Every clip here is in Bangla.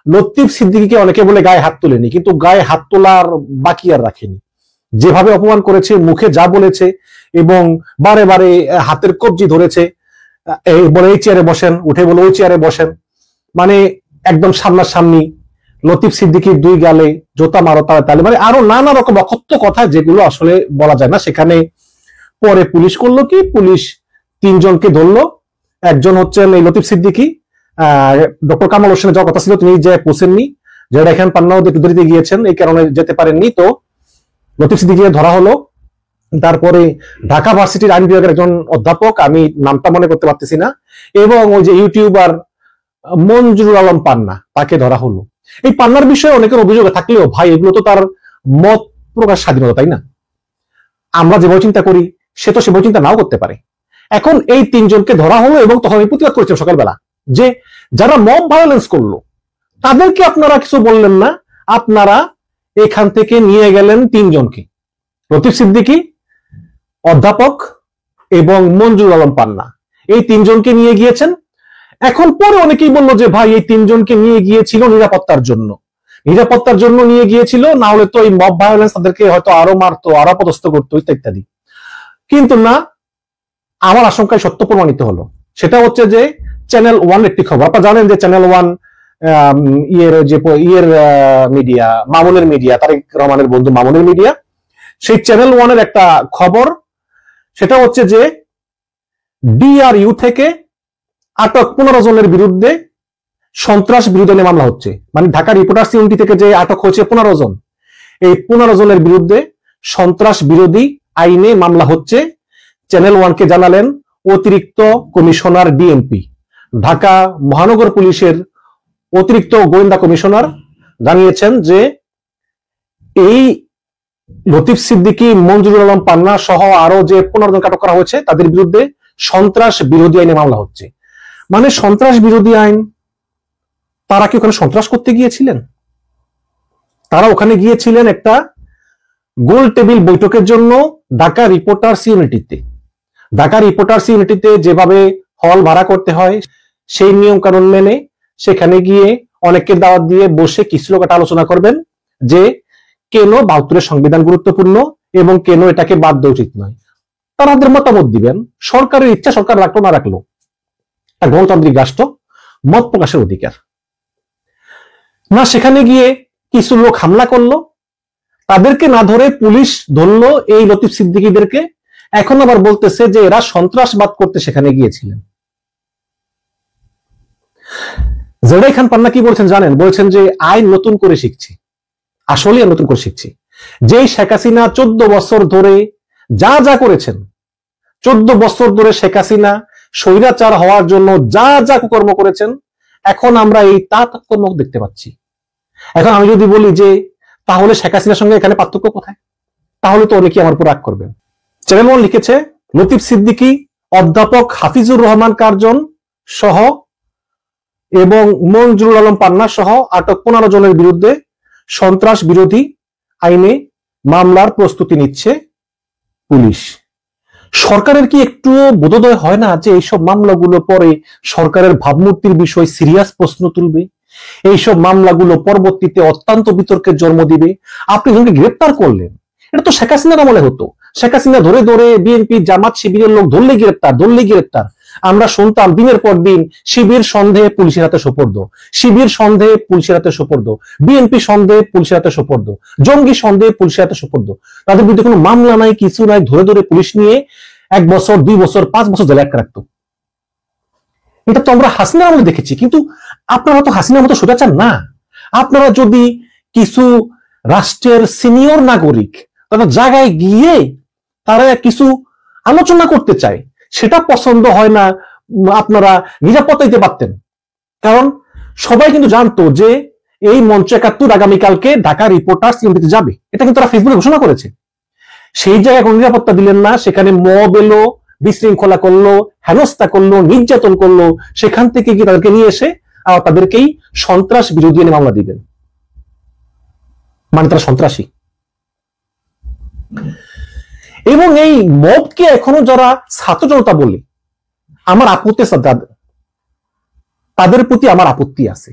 লতিফ সিদ্দিকীকে অনেকে বলে গায়ে হাত তোলেনি, কিন্তু গায়ে হাত তোলার বাকি আর রাখেনি। যেভাবে অপমান করেছে, মুখে যা বলেছে এবং বারে বারে হাতের কবজি ধরেছে, বলে এই চেয়ারে বসেন, উঠে বলে ওই চেয়ারে বসেন, মানে একদম সামনাসামনি লতিফ সিদ্দিকীর দুই গালে জোতা মারো তালে, মানে আরো নানা রকম অকথ্য কথা যেগুলো আসলে বলা যায় না। সেখানে পরে পুলিশ করলো কি, পুলিশ তিনজনকে ধরলো। একজন হচ্ছেন এই লতিফ সিদ্দিকী, ডক্টর কামাল হোসেনের যাওয়ার কথা ছিল, তিনি যে পৌঁছেননি, যারা এখান পান্নাও দিতে গিয়েছেন, এই কারণে যেতে পারেননি। তো লতিফ সিদ্দিকীকে ধরা হলো। তারপরে ঢাকা ভার্সিটির আইন বিভাগের একজন অধ্যাপক, আমি নামটা মনে করতে পারতেছি না, এবং ওই যে ইউটিউবার মঞ্জুরুল আলম পান্না, তাকে ধরা হলো। এই পান্নার বিষয়ে অনেকের অভিযোগ থাকলেও ভাই এগুলো তো তার মত প্রকাশ স্বাধীনতা, তাই না? আমরা যেভাবে চিন্তা করি সে তো সেভাবে চিন্তা নাও করতে পারে। এখন এই তিনজনকে ধরা হলো এবং তখন আমি প্রতিবাদ করেছিলাম সকালবেলা যে যারা মব ভায়োলেন্স করলো তাদেরকে আপনারা কিছু বললেন না, আপনারা এখান থেকে নিয়ে গেলেন তিনজনকে, লতিফ সিদ্দিকী, অধ্যাপক এবং মঞ্জুরুল আলম পান্না, এই তিনজনকে নিয়ে গিয়েছেন। এখন পরে অনেকেই বললো যে ভাই এই তিনজনকে নিয়ে গিয়েছিল নিরাপত্তার জন্য নিয়ে গিয়েছিল, না হলে তো এই মব ভায়োলেন্স তাদেরকে হয়তো আরো মারতো, আরো পদস্থ করতো ইত্যাদি। কিন্তু না, আমার আশঙ্কায় সত্য প্রমাণিত হলো। সেটা হচ্ছে যে চ্যানেল ওয়ান একটি খবর, আপনারা জানেন যে চ্যানেল ওয়ান মিডিয়া, মামুনের মিডিয়া, তারেক রহমানের বন্ধু মামুনের মিডিয়া, সেই চ্যানেল ওয়ানের একটা খবর, সেটা হচ্ছে যে ডিআরইউ থেকে আটক 15 জনের বিরুদ্ধে সন্ত্রাস বিরোধী আইনে মামলা হচ্ছে। মানে ঢাকা রিপোর্টার্স ইউনিটি থেকে যে আটক হয়েছে 15 জন, এই 15 জনের বিরুদ্ধে সন্ত্রাস বিরোধী আইনে মামলা হচ্ছে। চ্যানেল ওয়ানকে জানালেন অতিরিক্ত কমিশনার ডিএমপি, ঢাকা মহানগর পুলিশের অতিরিক্ত গোয়েন্দা কমিশনার জানিয়েছেন যে এই লতিফ সিদ্দিকী, মঞ্জুরুল আলম পান্না সহ আরো যে 15 জনকে আটক করা হয়েছে তাদের বিরুদ্ধে সন্ত্রাস বিরোধী আইনে মামলা হচ্ছে। মানে সন্ত্রাস বিরোধী আইন, তারা কি ওখানে সন্ত্রাস করতে গিয়েছিলেন? তারা ওখানে গিয়েছিলেন একটা গোল টেবিল বৈঠকের জন্য ঢাকা রিপোর্টার্স ইউনিটিতে। ঢাকা রিপোর্টার্স ইউনিটিতে যেভাবে হল ভাড়া করতে হয় সেই নিয়ম কানুন মেনে সেখানে গিয়ে অনেককে দাওয়াত দিয়ে বসে কিছু লোক একটা আলোচনা করবেন যে কেন 72-এর সংবিধান গুরুত্বপূর্ণ এবং কেন এটাকে বাদ দেওয়া উচিত নয়। তারা তাদের মতামত দিবেন, সরকারের ইচ্ছা সরকার রাখলো না রাখলো, একটা গণতান্ত্রিক রাষ্ট্র, মত প্রকাশের অধিকার। না, সেখানে গিয়ে কিছু লোক হামলা করলো, তাদেরকে না ধরে পুলিশ ধরলো এই লতিফ সিদ্দিকীদেরকে, এখন আবার বলতেছে যে এরা সন্ত্রাসবাদ করতে সেখানে গিয়েছিলেন। জেডাই খান পান্না কি বলছেন জানেন? বলছেন যে আইন নতুন করে শিখছি, আসলে নতুন করে শিখছি। যেই শেখ হাসিনা 14 বছর ধরে যা যা করেছেন, 14 বছর ধরে শেখ হাসিনা স্বৈরাচার হওয়ার জন্য যা যা কর্ম করেছেন, এখন আমরা এই কর্ম দেখতে পাচ্ছি। এখন আমি যদি বলি যে তাহলে শেখ হাসিনার সঙ্গে এখানে পার্থক্য কোথায়, তাহলে তো অনেকেই আমার উপর রাগ করবেন। চ্যানেল ওয়ান লিখেছে লতিফ সিদ্দিকী, অধ্যাপক হাফিজুর রহমান কার্জন সহ এবং মঞ্জুরুল আলম পান্না সহ আটক 15 জনের বিরুদ্ধে সন্ত্রাস বিরোধী আইনে মামলার প্রস্তুতি নিচ্ছে পুলিশ। সরকারের কি একটু বোধোদয় হয় না যে এইসব মামলাগুলো পরে সরকারের ভাবমূর্তির বিষয় সিরিয়াস প্রশ্ন তুলবে, এইসব মামলাগুলো পরবর্তীতে অত্যন্ত বিতর্কের জন্ম দিবে? আপনি যখন গ্রেপ্তার করলেন, এটা তো শেখ হাসিনার আমলে হতো। শেখ হাসিনা ধরে ধরে বিএনপি জামাত শিবিরের লোক ধরলে গ্রেপ্তার। আমরা শুনতাম দিনের পর দিন শিবির সন্দেহে পুলিশের হাতে সোপর্দ, শিবির সন্দেহে পুলিশের হাতে সোপর্দ, বিএনপি সন্দেহে পুলিশের হাতে সোপর্দ, জঙ্গি সন্দেহে পুলিশের হাতে সোপর্দ। তাদের বিরুদ্ধে কোনো মামলা নাই, কিছু নাই, ধরে ধরে পুলিশ নিয়ে 1 বছর 2 বছর 5 বছর জেলে রাখতো। এটা তো আমরা হাসিনার আমলে দেখেছি। কিন্তু আপনারা তো হাসিনার মতো স্বৈরাচার না। আপনারা যদি কিছু রাষ্ট্রের সিনিয়র নাগরিক তারা জায়গায় গিয়ে তারা কিছু আলোচনা করতে চায়, সেটা পছন্দ হয় না, আপনারা নিরাপত্তা দিতে পারতেন। কারণ সবাই কিন্তু জানতো যে এই মঞ্চ 71 আগামীকালকে ঢাকা রিপোর্টার্স ইউনিটিতে যাবে, এটা কিন্তু তারা ফেসবুকে ঘোষণা করেছে। সেই জায়গায় কোনো নিরাপত্তা দিলেন না, সেখানে মব এলো, বিশৃঙ্খলা করলো, হেনস্থা করলো, নির্যাতন করলো, সেখান থেকে কি তাদেরকে নিয়ে এসে তাদেরকেই সন্ত্রাস বিরোধী আইনে মামলা দিবেন, মানে তারা সন্ত্রাসী। এবং এই মবকে এখনো যারা ছাত্র জনতা বলে, আমার আপত্তি, তাদের প্রতি আমার আপত্তি আছে।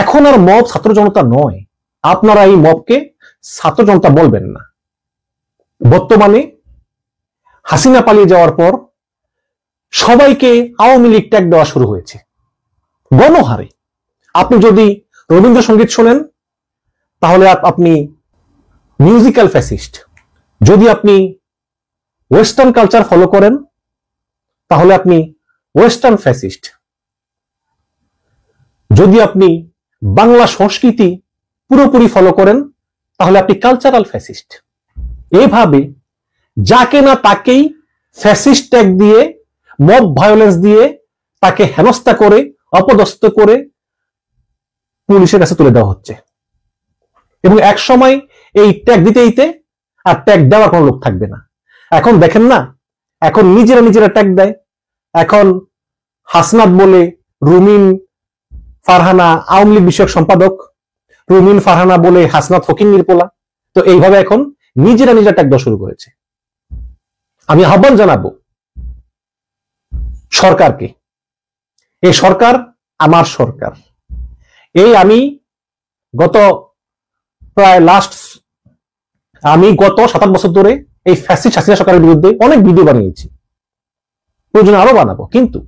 এখন আর মব ছাত্র জনতা নয়, আপনারা এই মবকে ছাত্র জনতা বলবেন না। বর্তমানে হাসিনা পালিয়ে যাওয়ার পর সবাইকে আওয়ামী লীগ ট্যাগ দেওয়া শুরু হয়েছে গণহারে। আপনি যদি রবীন্দ্রসঙ্গীত শোনেন তাহলে আপনি মিউজিক্যাল ফ্যাসিস্ট, যদি আপনি ওয়েস্টার্ন কালচার ফলো করেন তাহলে আপনি ওয়েস্টার্ন ফ্যাসিস্ট, যদি আপনি বাংলা সংস্কৃতি পুরোপুরি ফলো করেন তাহলে আপনি কালচারাল ফ্যাসিস্ট। এভাবে যাকে না তাকেই ফ্যাসিস্ট ট্যাগ দিয়ে, মব ভায়োলেন্স দিয়ে তাকে হেনস্থা করে, অপদস্থ করে পুলিশের কাছে তুলে দেওয়া হচ্ছে। এবং এক সময় এই ট্যাগ দিতে দিতে আর ট্যাগ দেওয়ার কোনো লোক থাকবে না। এখন দেখেন না, এখন নিজেরা ট্যাগ দেয়। এখন হাসনাত বলে রুমিন ফারহানা আওয়ামী লীগ বিষয়ক সম্পাদক, রুমিন ফারহানা বলে হাসনাত ফকিন্নির পোলা। তো এইভাবে এখন নিজেরা ট্যাগ দেওয়া শুরু করেছে। আমি আহ্বান জানাবো সরকারকে, এই সরকার আমার সরকার। এই আমি গত 7-8 বছর ধরে এই ফ্যাসিস্ট হাসিনা সরকারের বিরুদ্ধে অনেক ভিডিও বানিয়েছি, প্রয়োজনে আরো বানাবো, কিন্তু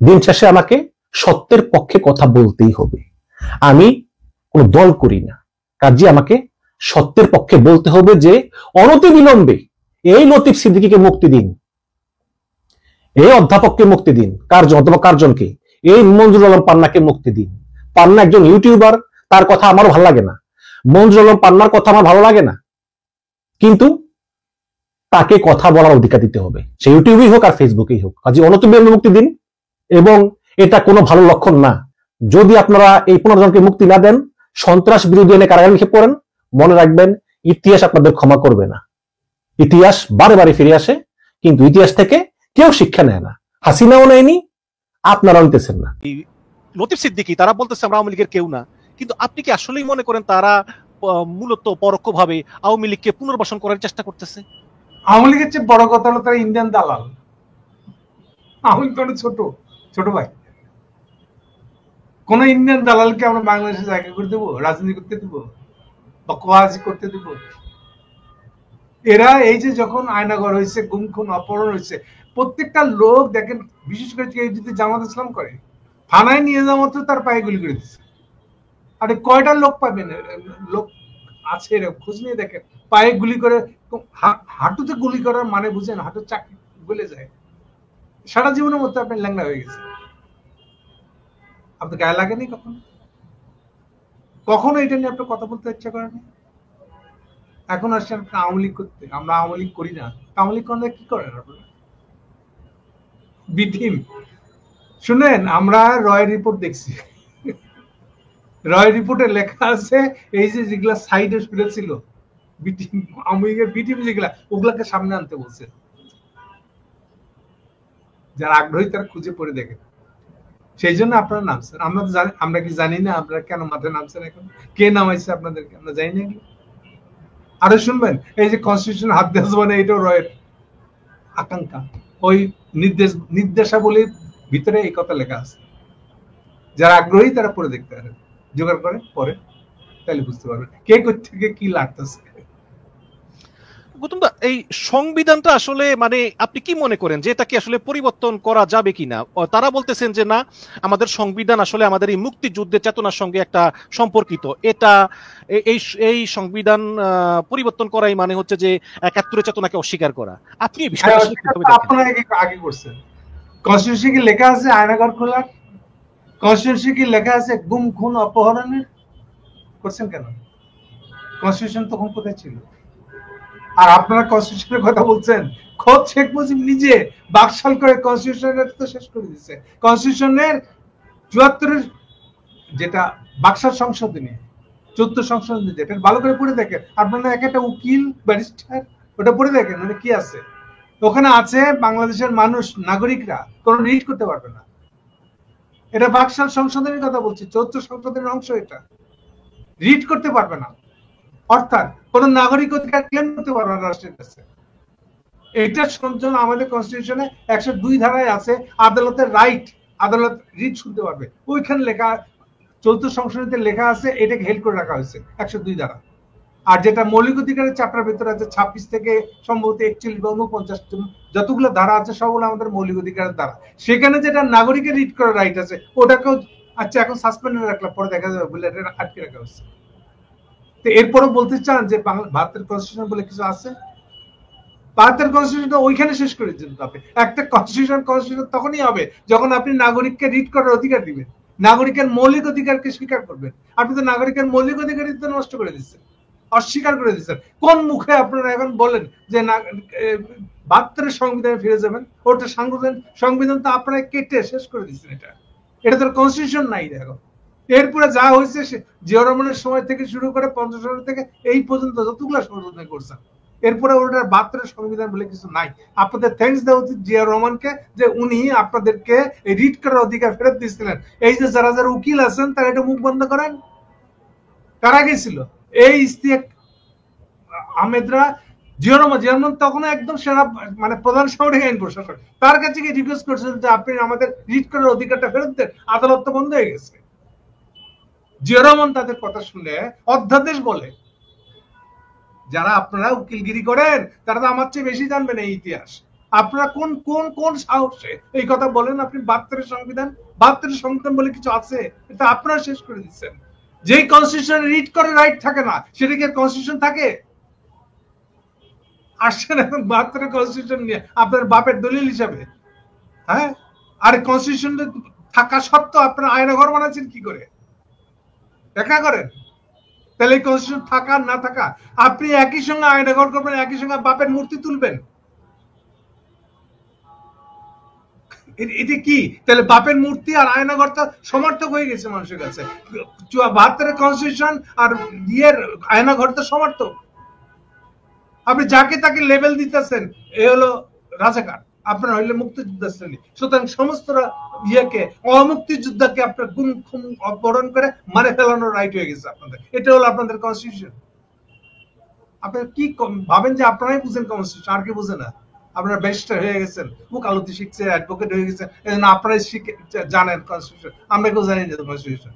দিন শেষে আমাকে সত্যের পক্ষে কথা বলতেই হবে। আমি কোনো দল করি না, কাজে আমাকে সত্যের পক্ষে বলতে হবে যে অনতিবিলম্বে এই লতিফ সিদ্দিকীকে মুক্তি দিন, এই অধ্যাপককে মুক্তি দিন, অধ্যাপক কার্জনকে, এই মঞ্জুরুল আলম পান্নাকে মুক্তি দিন। পান্না একজন ইউটিউবার, তার কথা আমারও ভালো লাগে না, মঞ্জুরুল আলম পান্নার কথা আমার ভালো লাগে না, কিন্তু তাকে কথা বলার অধিকার দিতে হবে, সে ইউটিউবেই হোক আর ফেসবুকেই হোক। কাজে অনতিবিলম্বে মুক্তি দিন। এবং এটা কোনো ভালো লক্ষণ না যদি আপনারা এই 15 জনকে মুক্তি না দেন, সন্ত্রাস বিরোধী এনে কারাগারে নিক্ষেপ করেন। মনে রাখবেন, ইতিহাস আপনাদের ক্ষমা করবে না। ইতিহাস বারে বারে ফিরে আসে, কিন্তু ইতিহাস থেকে কেউ শিক্ষা নেয় না। হাসিনাও নেয়নি, আপনারা নিতেছেন না। লতিফ সিদ্দিকী তারা বলতেছে আমরা আওয়ামী লীগের কেউ না, কিন্তু আপনি কি আসলেই মনে করেন তারা মূলত পরোক্ষভাবে আওয়ামী লীগকে পুনর্বাসন করার চেষ্টা করতেছে? আওয়ামী লীগের চেয়ে বড় কথা হলো তারা ইন্ডিয়ান দালাল। আওয়ামী লীগ ছোট ভাই। কোন ইন্ডিয়ান দালালকে আমরা বাংলাদেশে জায়গা করে দেবো, রাজনীতি করতে দেবো, বকওয়াজি করতে দেবো? এরা এই যে যখন আয়নাঘর হয়েছে, গুম খুন অপহরণ হয়েছে, প্রত্যেকটা লোক দেখেন, বিশেষ করে কেউ যদি জামাত ইসলাম করে, থানায় নিয়ে যাওয়া মাত্র তার পায়ে গুলি করে দিচ্ছে। আরে কয়টা লোক পাবেন, লোক আছে এরকম, খোঁজ নিয়ে দেখেন। পায়ে গুলি করে, হাঁটুতে গুলি করার মানে বুঝেন, হাঁটুর চাকরি গলে যায়। সারা জীবনের মধ্যে আপনি ল্যাংড়া হয়ে গেছে, আপনার গায়ে লাগেনি কখনো এটা নিয়ে আপনার কথা বলতে ইচ্ছা করেনি? এখন আসছেন আওয়ামী লীগ করতে। আমরা আওয়ামী লীগ করি না। আওয়ামী লীগ করলে কি করেন আপনারা? বিটিম শুনেন, আমরা রয় রিপোর্ট দেখছি। রয় রিপোর্টে লেখা আছে এই যে যেগুলা সাইডে শুরু ছিল বিটিম, আওয়ামী লীগের বিটিম যেগুলা, ওগুলাকে সামনে আনতে বলছে। যারা আগ্রহী তারা খুঁজে পড়ে দেখেন। সেই জন্য আপনারা নামছেন। আমরা কি জানি না আপনারা কেন মাঠে নামছেন? এখন কে নামাইছে আপনাদেরকে? আমরা জানি না। আরো শুনবেন, এই যে কনস্টিটিউশন হাত দেওয়া মানে এটাও রয়ের আকাঙ্ক্ষা। ওই নির্দেশাবলীর ভিতরে এই কথা লেখা আছে। যারা আগ্রহী তারা পড়ে দেখতে পারেন, জোগাড় করে পরে, তাহলে বুঝতে পারবেন কে কোথেকে কি লাগতেছে। গৌতমদা, এই সংবিধানটা আসলে মানে আপনি কি মনে করেন যে এটা কি আসলে পরিবর্তন করা যাবে কিনা? তারা বলতেছেন যে না, আমাদের সংবিধান আসলে আমাদের এই মুক্তিযুদ্ধের চেতনার সঙ্গে একটা সম্পর্কিত। এটা এই সংবিধান পরিবর্তন করাই মানে হচ্ছে যে ৭১-এর চেতনাকে অস্বীকার করা। আপনি এই বিষয়টা আসলে কিভাবে দেখেন? আপনারা আগে করছেন, কনস্টিটিউশনে কি লেখা আছে আয়নাঘর খোলার? কনস্টিটিউশনে কি লেখা আছে গুম খুন অপহরণের? করছেন কেন? কনস্টিটিউশন তখন কোথায় ছিল? আর আপনারা কনস্টিটিউশনের কথা বলছেন। খোদ শেখ মুজিব নিজে বাকশাল করে কনস্টিটিউশনের তো শেষ করে দিচ্ছে। কনস্টিটিউশনের ৭৪-এর যেটা বাকশাল সংশোধনী, 14 সংশোধনী, যেটা ভালো করে পড়ে দেখেন। আপনারা একটা উকিল ব্যারিস্টার, ওটা পড়ে দেখেন, মানে কি আছে ওখানে। আছে বাংলাদেশের মানুষ, নাগরিকরা কোন রিট করতে পারবে না। এটা বাকশাল সংশোধনীর কথা বলছি, 74 সংশোধনীর অংশ। এটা রিট করতে পারবে না, অর্থাৎ কোন নাগরিক অধিকার ক্লেম করতে পারবে না রাষ্ট্রের কাছে। এটা সংযোজন আমাদের কনস্টিটিউশনে 102 ধারায় আছে। আদালতের রাইট, আদালত রিট শুনতে পারবে। ওইখানে লেখা চতুর্থ সংশোধনীতে লেখা আছে এটাকে হেল্প করে রাখা হয়েছে 102 দ্বারা। আর যেটা মৌলিক অধিকারের চ্যাপ্টার ভিতরে আছে 26 থেকে সম্ভবত 41 বা 49 যতগুলো ধারা আছে সবগুলো আমাদের মৌলিক অধিকারের ধারা। সেখানে যেটা নাগরিকের রিড করার রাইট আছে ওটাকেও আচ্ছা এখন সাসপেন্ডে রাখলাম, পরে দেখা যাবে বলে এটা আটকে রাখা হয়েছে। তো এরপরও বলতে চান যে ভারতের কনস্টিটিউশন বলে কিছু আছে? ভারতের কনস্টিটিউশন ওইখানে শেষ করে দিতে হবে। একটা কনস্টিটিউশন তখনই হবে যখন আপনি নাগরিককে রিড করার অধিকার দিবেন, নাগরিকের মৌলিক অধিকারকে স্বীকার করবেন। আপনি তো নাগরিকের মৌলিক অধিকার নষ্ট করে দিচ্ছেন, অস্বীকার করে দিচ্ছেন। কোন মুখে আপনারা এখন বলেন যে না 72 সংবিধানে ফিরে যাবেন? ওটা সংবিধান তো আপনারা কেটে শেষ করে দিচ্ছেন। এটা তো কনস্টিটিউশন নাই এখন। এরপরে যা হয়েছে জিয়াউর রহমানের সময় থেকে শুরু করে 50 সাল থেকে এই পর্যন্ত যতগুলো সংশোধন করছেন, এরপরে ওটার 72 সংবিধান বলে কিছু নাই। আপনাদের থ্যাঙ্কস দেওয়া উচিত জিয়াউর রহমানকে যে উনি আপনাদেরকে রিড করার অধিকার ফেরত দিয়েছিলেন। এই যে যারা যারা উকিল আছেন তারা এটা মুখ বন্ধ করেন। কারা গেছিল? এই ইস্তিয়াক আহমেদরা। জিয়াউর রহমান তখন একদম সেরা মানে প্রধান সামরিক আইন প্রশাসক, তার কাছে গিয়ে রিকোয়েস্ট করছেন যে আপনি আমাদের রিড করার অধিকারটা ফেরত দেন। আদালত তো বন্ধ হয়ে গেছে। জিয়াউর রহমান তাদের কথা শুনে অধ্যাদেশ বলে। যারা আপনারা উকিলগিরি করেন তারা তো আমার চেয়ে বেশি জানবেন এই ইতিহাস। আপনারা কোন কোন কোন সাহসে এই কথা বলেন? আপনি 72 সংবিধান বলে কিছু আছে? এটা আপনারা শেষ করে দিচ্ছেন। যেই কনস্টিটিউশন রিড করে রাইট থাকে না সেটা কি কনস্টিটিউশন থাকে? আসছেন এখন 72 কনস্টিটিউশন নিয়ে আপনার বাপের দলিল হিসাবে। হ্যাঁ, আর কনস্টিটিউশন থাকা সত্ত্বেও আপনারা আয়নাঘর বানাচ্ছেন কি করে? দেখা করেন তাহলে কনস্টিটিউশন থাকা না থাকা, আপনি একই সঙ্গে আয়নাঘর করবেন, একই সঙ্গে বাপের মূর্তি তুলবেন। এটা কি তাহলে? বাপের মূর্তি আর আয়নাঘর তো সমার্থক হয়ে গেছে মানুষের কাছে। 72 কনস্টিটিউশন আর ইয়ের আয়নাঘর তো সমার্থক। আপনি যাকে তাকে লেভেল দিতেছেন এ হলো রাজাকার, আপনারা হইলে মুক্তিযোদ্ধা শ্রেণী। সুতরাং সমস্ত ইয়েকে অমুক্তিযোদ্ধাকে আপনার গুম খুম অপহরণ করে মারে ফেলানোর রাইট হয়ে গেছে আপনাদের। এটা হলো আপনাদের কনস্টিটিউশন। আপনারা কি ভাবেন যে আপনারাই বুঝেন কনস্টিটিউশন, আর কি বুঝে না? আপনারা ব্যারিস্টার হয়ে গেছেন, ওকালতি শিখছে, অ্যাডভোকেট হয়ে গেছে, এই জন্য আপনারাই জানেন কনস্টিটিউশন, আমরা কেউ জানি না কনস্টিটিউশন।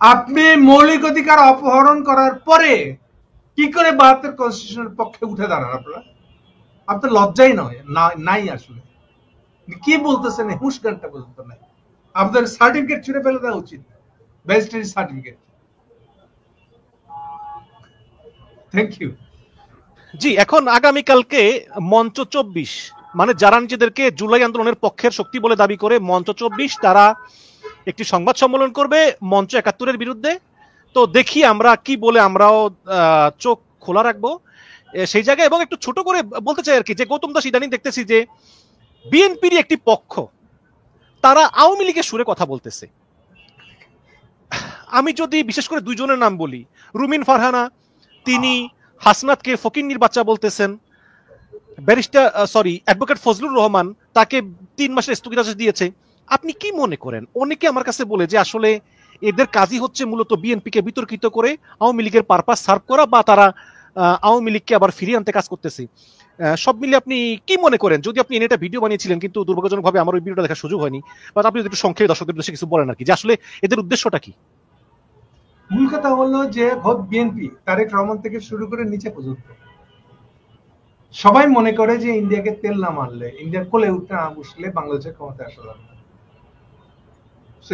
আপনি মৌলিক অধিকার অপহরণ করার পরে কি করে 72 কনস্টিটিউশনের পক্ষে উঠে দাঁড়ান? আপনার লজ্জাই নয় নাই আসলে কি বলতেছেন? হুঁশ গানটা পর্যন্ত নাই। আপনাদের সার্টিফিকেট ছুড়ে ফেলে দেওয়া উচিত, ব্যারিস্টারি সার্টিফিকেট। Thank you. জি, এখন আগামীকালকে মঞ্চ 24 মানে যারা নিজেদেরকে জুলাই আন্দোলনের পক্ষের শক্তি বলে দাবি করে মঞ্চ 24 তারা একটি সংবাদ সম্মেলন করবে মঞ্চ 71-এর বিরুদ্ধে। তো দেখি আমরা কি বলে আমরাও চোখ খোলা রাখবো সেই জায়গায়। এবং একটু ছোট করে বলতে চাই আর কি, যে গৌতম দাস ইদানিং দেখতেছি যে বিএনপির একটি পক্ষ তারা আওয়ামী লীগের সুরে কথা বলতেছে। আমি যদি বিশেষ করে দুইজনের নাম বলি, রুমিন ফারহানা তিনি হাসনাতকে ফকিন্নির বাচ্চা বলতেছেন, অ্যাডভোকেট ফজলুর রহমান তাকে 3 মাসের স্থগিতাদেশ দিয়েছে। আপনি কি মনে করেন? অনেকে আমার কাছে বলে যে আসলে এদের কাজই হচ্ছে মূলত বিএনপিকে বিতর্কিত করে আওয়ামী লীগের পারপাস সার্ভ করা, বা তারা আওয়ামী লীগকে আবার ফিরিয়ে আনতে কাজ করতেছে। সব মিলে আপনি কি মনে করেন? যদি আপনি এটা ভিডিও বানিয়েছিলেন, কিন্তু দুর্ভাগ্যজনকভাবে আমার ওই ভিডিওটা দেখার সুযোগ হয়নি, বাট আপনি যদি একটু সংক্ষেপে দর্শকদের উদ্দেশ্যে কিছু বলেন আর কি, যে আসলে এদের উদ্দেশ্যটা কি? মূল কথা হলো যে ভোট বিএনপি তারেক রহমান থেকে শুরু করে নিচে পর্যন্ত সবাই মনে করে যে ইন্ডিয়াকে তেল না মারলে, ইন্ডিয়ার কোলে উঠতে না বসলে বাংলাদেশের ক্ষমতা আসা যাবে না।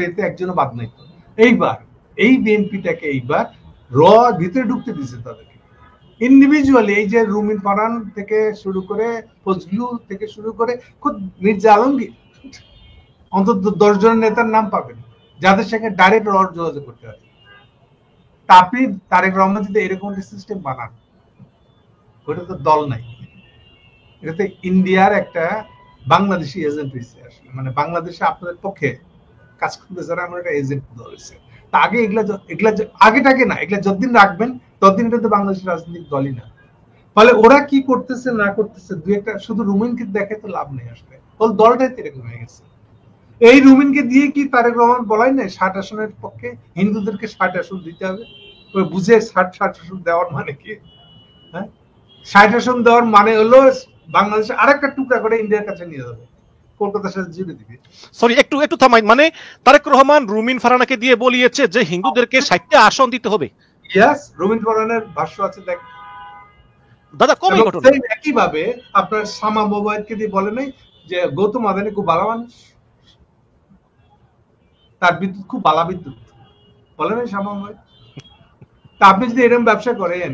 এতে একজনও বাদ নাই। এইবার এই বিএনপিটাকে এইবার ভিতরে ঢুকতে দিচ্ছে তাদেরকে ইন্ডিভিজুয়ালি। এই যে রুমিন ফারহান থেকে শুরু করে ফজলু থেকে শুরু করে খুব মির্জা আলমগীর, অন্তত 10 জনের নেতার নাম পাবেন যাদের সঙ্গে ডাইরেক্ট যোগাযোগ করতে হবে। তা আপনি তারেক রহমান যদি এরকম সিস্টেম বানান, ওটা তো দল নাই, এটাতে ইন্ডিয়ার একটা বাংলাদেশি এজেন্ট হয়েছে আসলে, মানে বাংলাদেশে আপনাদের পক্ষে কাজ করতে যারা আমার একটা এজেন্ট দল হয়েছে। তা আগে এগুলা আগেটাকে না, এগুলা যতদিন রাখবেন ততদিন এটা তো বাংলাদেশের রাজনৈতিক দলই না। ফলে ওরা কি করতেছে না করতেছে দুই একটা শুধু রুমিনকে দেখে তো লাভ নেই আসলে, ওর দলটাই তো এরকম হয়ে গেছে। এই রুমিনকে দিয়ে কি তারেক রহমান বলাই নাই 60 আসনের পক্ষে হিন্দুদেরকে 60 আসন দিতে হবে? ওই বুঝে 60 আসন দেওয়ার মানে কি? হ্যাঁ, 60 আসন দেওয়ার মানে হলো বাংলাদেশে আরেকটা টুকরা করে ইন্ডিয়ার কাছে নিয়ে যাবে। কলকাতার সাথে জুড়ে দিবে। সরি একটু একটু থামাই, মানে তারেক রহমান রুমিন ফারহানাকে দিয়ে বলিয়েছে যে হিন্দুদেরকে 60টা আসন দিতে হবে। ইয়েস, রবীন্দ্র বরণের ভাষ্য আছে দেখ। দাদা কমই ঘটনা। একই ভাবে আপনার শামা মোবাইলকে দিয়ে বলে নাই যে গৌতম আদানি খুব ভালো মানুষ, তার বিদ্যুৎ খুব বালা বিদ্যুৎ, বলে নাই শামা মোবাইল? তা আপনি যদি এরকম ব্যবসা করেন